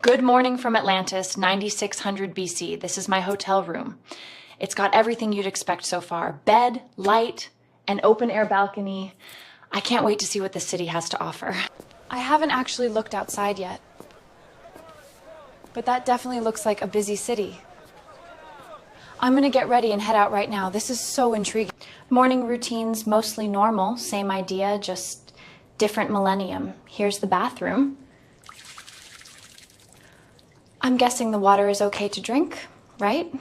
Good morning from Atlantis, 9600 BC. This is my hotel room. It's got everything you'd expect so far. Bed, light, an open air balcony. I can't wait to see what the city has to offer. I haven't actually looked outside yet, but that definitely looks like a busy city. I'm gonna get ready and head out right now. This is so intriguing. Morning routines, mostly normal. Same idea, just different millennium. Here's the bathroom. I'm guessing the water is okay to drink, right?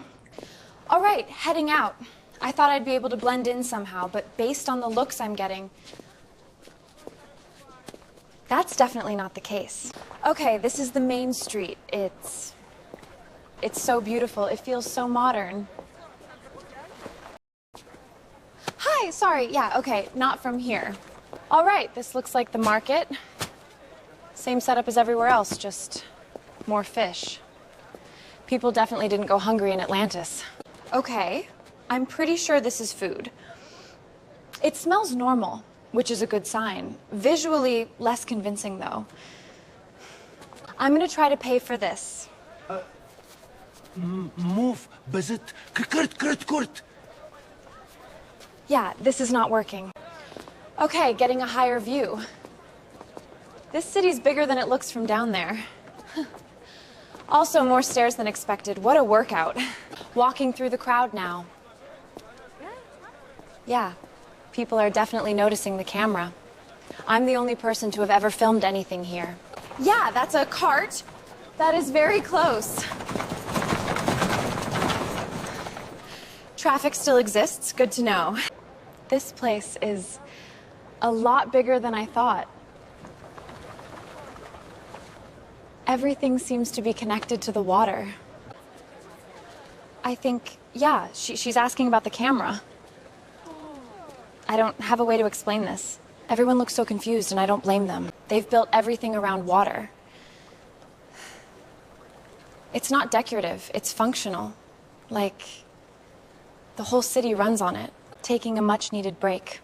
All right, heading out. I thought I'd be able to blend in somehow, but based on the looks I'm getting, that's definitely not the case. Okay, this is the main street. It's so beautiful. It feels so modern. Hi, sorry, yeah, okay, not from here. All right, this looks like the market. Same setup as everywhere else, just more fish. People definitely didn't go hungry in Atlantis. Okay, I'm pretty sure this is food. It smells normal, which is a good sign. Visually, less convincing though. I'm gonna try to pay for this. Move, bezit, kurt. Yeah, this is not working. Okay, getting a higher view. This city's bigger than it looks from down there. Also, more stairs than expected. What a workout. Walking through the crowd now. Yeah, people are definitely noticing the camera. I'm the only person to have ever filmed anything here. Yeah, that's a cart. That is very close. Traffic still exists, good to know. This place is a lot bigger than I thought. Everything seems to be connected to the water. I think, yeah, she's asking about the camera. I don't have a way to explain this. Everyone looks so confused and I don't blame them. They've built everything around water. It's not decorative, it's functional. Like, the whole city runs on it, taking a much-needed break.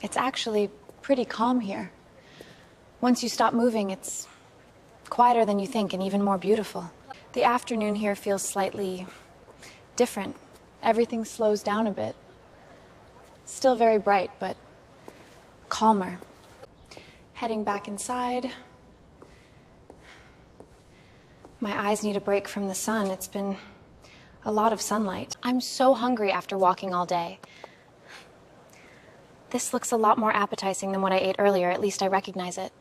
It's actually pretty calm here. Once you stop moving, it's quieter than you think and even more beautiful. The afternoon here feels slightly different. Everything slows down a bit. Still very bright, but calmer. Heading back inside. My eyes need a break from the sun. It's been a lot of sunlight. I'm so hungry after walking all day. This looks a lot more appetizing than what I ate earlier. At least I recognize it.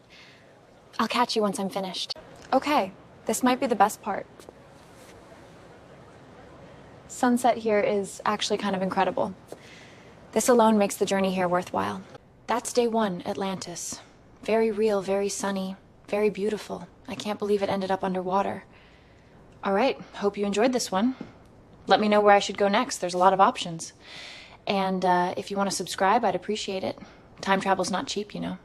I'll catch you once I'm finished. Okay, this might be the best part. Sunset here is actually kind of incredible. This alone makes the journey here worthwhile. That's day one, Atlantis. Very real, very sunny, very beautiful. I can't believe it ended up underwater. All right, hope you enjoyed this one. Let me know where I should go next. There's a lot of options. And if you want to subscribe, I'd appreciate it. Time travel's not cheap, you know.